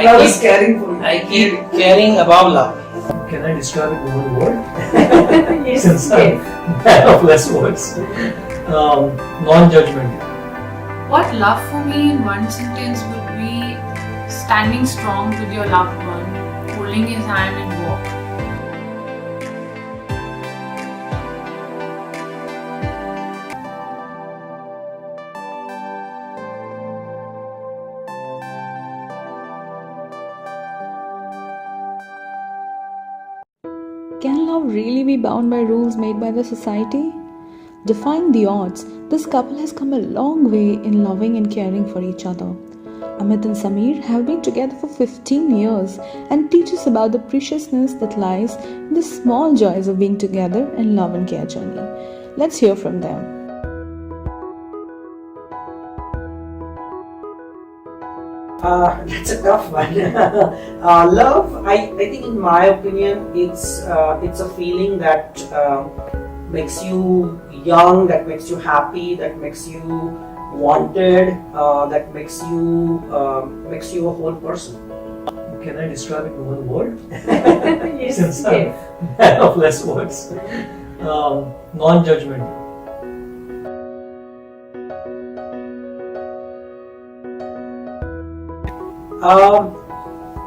Love is caring for you. I keep caring above love. Can I describe it in one word? Yes, Since I'm yes. man of less words. Non-judgmental. What love for me in one sentence would be standing strong with your loved one, holding his hand and walk. Can love really be bound by rules made by the society? Defying the odds, this couple has come a long way in loving and caring for each other. Amit and Sameer have been together for 15 years and teach us about the preciousness that lies in the small joys of being together in love and care journey. Let's hear from them. That's a tough one. Love, I think in my opinion, it's a feeling that makes you young, that makes you happy, that makes you wanted, that makes you a whole person. Can I describe it in one word? Yes, Since yes. I'm man of less words. Non-judgmental.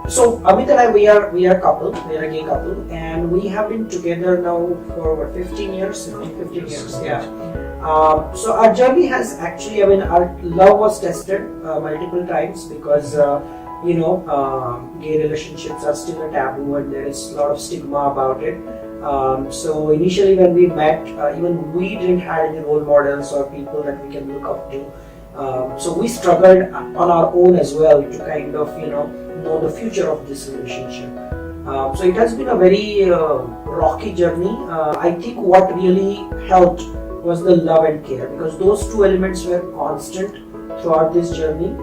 So Amit and I, we are a couple, we are a gay couple, and we have been together now for what, 15 years? 15 years, yeah. So our journey has actually, our love was tested multiple times because gay relationships are still a taboo and there is a lot of stigma about it. So initially when we met, even we didn't have any role models or people that we can look up to. So we struggled on our own as well to kind of know the future of this relationship. So it has been a very rocky journey. I think what really helped was the love and care, because those two elements were constant throughout this journey,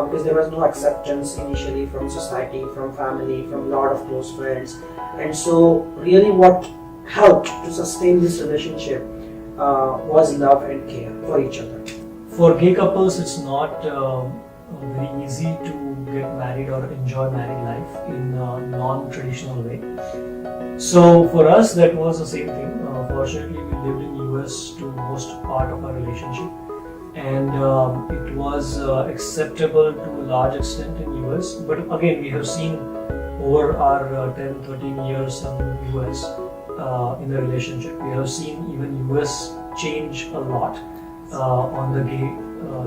because there was no acceptance initially from society, from family, from a lot of close friends. And so really what helped to sustain this relationship was love and care for each other. For gay couples, it's not very easy to get married or enjoy married life in a non-traditional way. So for us, that was the same thing. Fortunately, we lived in US to most part of our relationship, and it was acceptable to a large extent in US. But again, we have seen over our 10-13 years in US in the relationship, we have seen even US change a lot on the gay,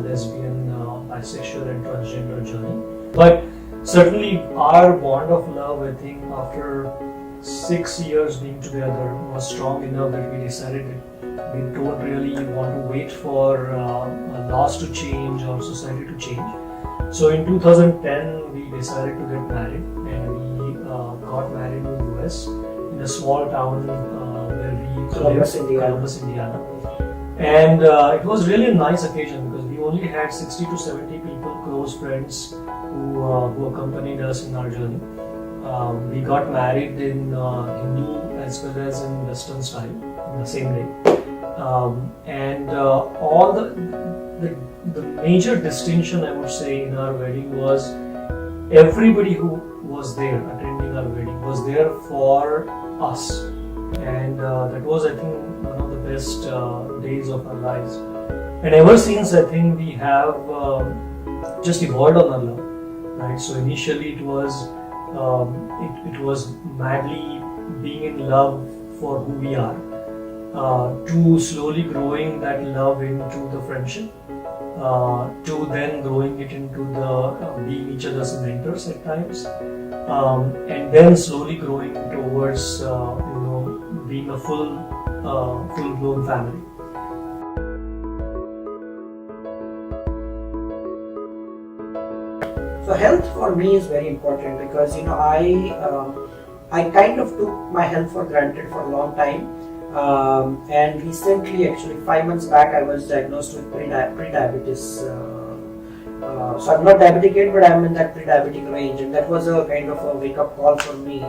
lesbian, bisexual and transgender journey. But certainly our bond of love, I think after 6 years being together, was strong enough that we decided that we don't really want to wait for laws to change or society to change. So in 2010 we decided to get married, and we got married in the US in a small town where we Columbus, Indiana. And it was really a nice occasion because we only had 60 to 70 people, close friends, who accompanied us in our journey. We got married in Hindu as well as in Western style in the same day. And all the major distinction, I would say, in our wedding was everybody who was there attending our wedding was there for us. And that was, I think, one of the best days of our lives. And ever since, I think we have just evolved on our love, right? So initially it was madly being in love for who we are, to slowly growing that love into the friendship, to then growing it into the being each other's mentors at times, and then slowly growing towards being a full-blown family. So health for me is very important because I kind of took my health for granted for a long time, and recently, actually 5 months back, I was diagnosed with pre-diabetes. So I'm not diabetic yet, but I'm in that pre-diabetic range, and that was a kind of a wake-up call for me,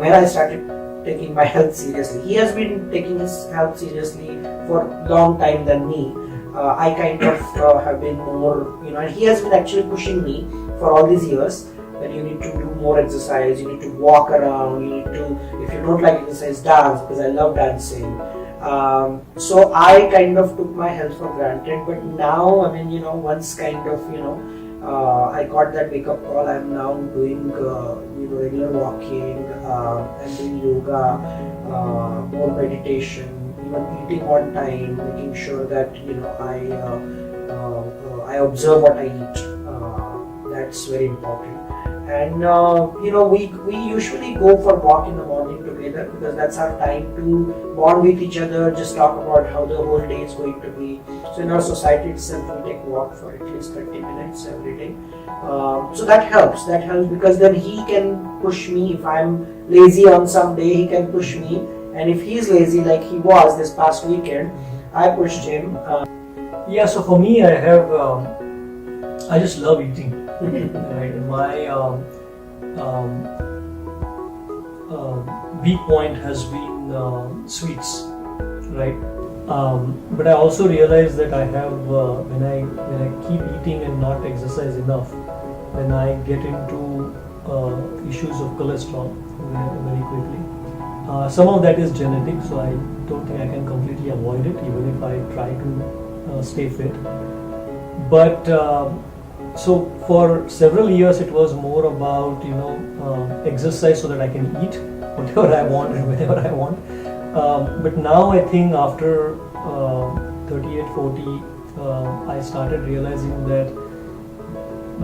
where I started taking my health seriously. He has been taking his health seriously for a long time than me. I kind of have been more, and he has been actually pushing me for all these years, that you need to do more exercise, you need to walk around, you need to, if you don't like exercise, dance, because I love dancing. So I kind of took my health for granted, but now, I mean, once kind of, I got that wake-up call. I'm now doing, regular walking, I'm doing yoga, more meditation, even eating on time, making sure that, I observe what I eat. That's very important. And, we usually go for walk in the morning together, because that's our time to bond with each other, just talk about how the whole day is going to be. So in our society itself, we take walk for at least 30 minutes every day. So that helps because then he can push me. If I'm lazy on some day, he can push me. And if he's lazy like he was this past weekend, I pushed him. Yeah, so for me, I just love eating. Right? My weak point has been sweets, right? But I also realize that I have when I keep eating and not exercise enough, then I get into issues of cholesterol very quickly. Some of that is genetic, so I don't think I can completely avoid it, even if I try to stay fit. But so for several years it was more about exercise so that I can eat whatever I want and whenever I want. But now I think after 38, 40, I started realizing that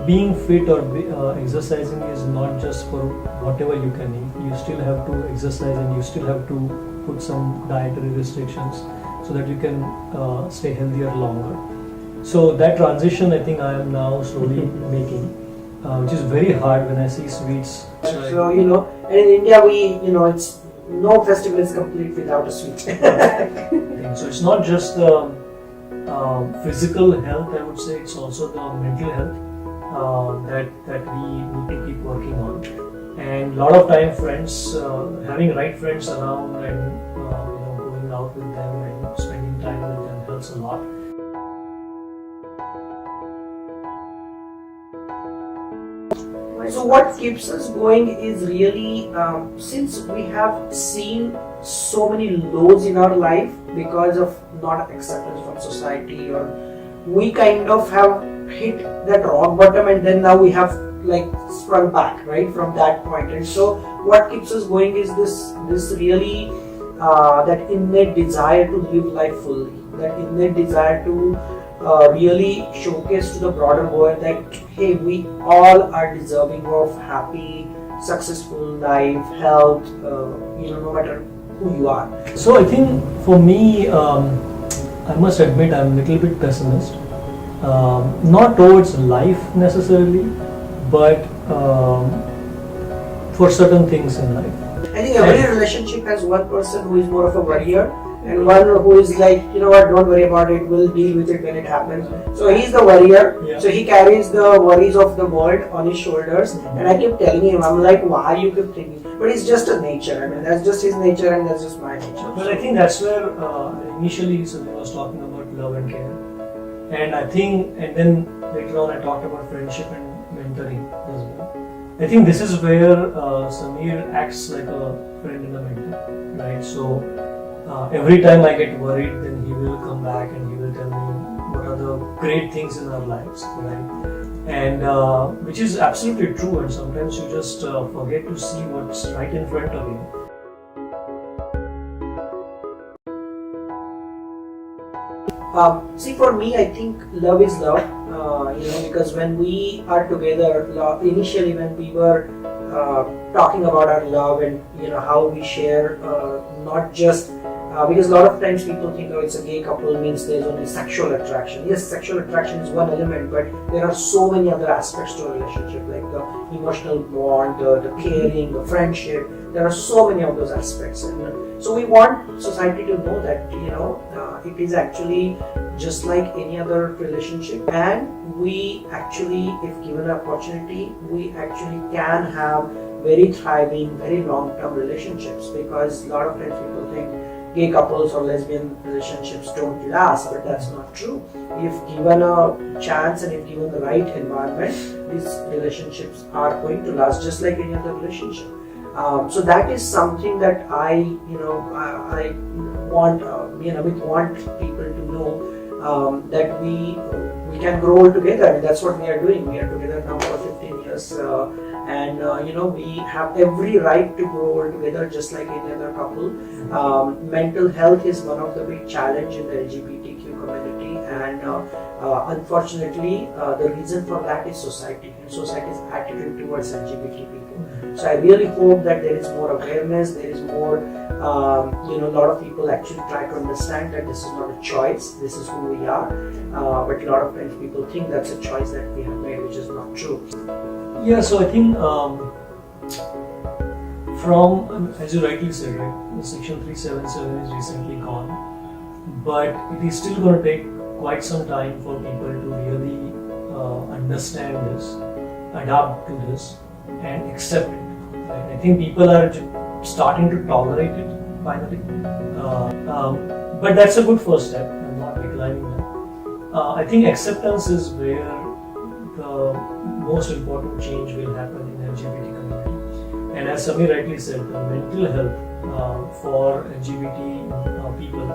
being fit or exercising is not just for whatever you can eat. You still have to exercise and you still have to put some dietary restrictions so that you can stay healthier longer. So that transition I think I am now slowly making, which is very hard when I see sweets. So, and in India it's no festival is complete without a sweet. So it's not just the physical health, I would say, it's also the mental health that we need to keep working on. And a lot of time friends, having right friends around and going out with them and spending time with them helps a lot. So what keeps us going is really, since we have seen so many lows in our life because of not acceptance from society, or we kind of have hit that rock bottom and then now we have sprung back, right, from that point. And so what keeps us going is this really that innate desire to live life fully, that innate desire to really showcase to the broader world that hey, we all are deserving of happy, successful life, health, no matter who you are. So I think for me, I must admit I'm a little bit pessimist, not towards life necessarily, but for certain things in life. I think every relationship has one person who is more of a worrier and one who is like, don't worry about it, we'll deal with it when it happens. So he's the worrier, so he carries the worries of the world on his shoulders, and I keep telling him, I'm like, why you keep thinking? But it's just a nature, I mean, that's just his nature and that's just my nature. Well, I think that's where initially Sameer was talking about love and care. And I think, and then later on I talked about friendship and mentoring as well. I think this is where Sameer acts like a friend and a mentor, right? So every time I get worried, then he will come back and he will tell me what are the great things in our lives, right? And which is absolutely true, and sometimes you just forget to see what's right in front of you. See, for me, I think love is love, because when we are together, initially when we were talking about our love and how we share, not just because a lot of times people think, oh, it's a gay couple means there's only sexual attraction. Yes, sexual attraction is one element, but there are so many other aspects to a relationship, like the emotional bond, the caring, the friendship. There are so many of those aspects, and so we want society to know that it is actually just like any other relationship, and we actually, if given an opportunity, we actually can have very thriving, very long-term relationships, because a lot of times people think gay couples or lesbian relationships don't last, but that's not true. If given a chance and if given the right environment, these relationships are going to last just like any other relationship. So that is something that I want, me and Amit want people to know, that we can grow all together. I mean, that's what we are doing. We are together now for 15 years, and we have every right to grow all together just like any other couple. Mental health is one of the big challenge in the LGBTQ community, and unfortunately, the reason for that is society and society's attitude towards LGBT people. So I really hope that there is more awareness, there is more, a lot of people actually try to understand that this is not a choice, this is who we are. But a lot of times people think that's a choice that we have made, which is not true. Yeah, so I think from, as you rightly said, right, the Section 377 is recently gone, but it is still going to take quite some time for people to really understand this, adapt to this, and accept it. Right? I think people are starting to tolerate it finally, but that's a good first step. I'm not declining that. I think acceptance is where the most important change will happen in the LGBT community. And as Sameer rightly said, the mental health for LGBT people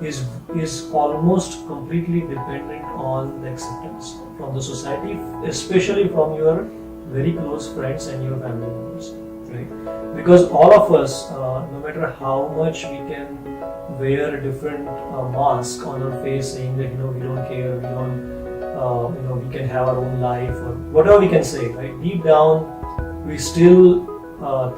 is almost completely dependent on the acceptance from the society, especially from your very close friends and your family members, right? Because all of us, no matter how much we can wear a different mask on our face, saying that we don't care, we don't, we can have our own life, or whatever we can say, right? Deep down, we still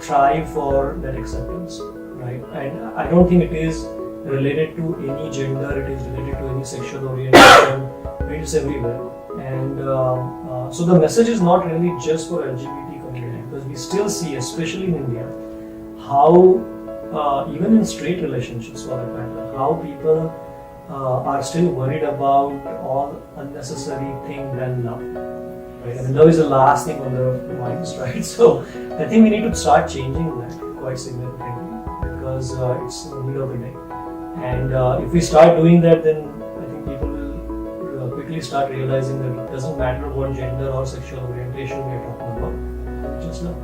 try for that acceptance, right? And I don't think it is related to any gender, it is related to any sexual orientation, it's everywhere. And so the message is not really just for LGBT community, because we still see, especially in India, how even in straight relationships for that matter, how people are still worried about all unnecessary thing than love. Right? I mean, love is the last thing on their minds, right? So I think we need to start changing that quite significantly, because it's the need of the day. And if we start doing that, then I think people will quickly start realizing that it doesn't matter what gender or sexual orientation we are talking about, just love.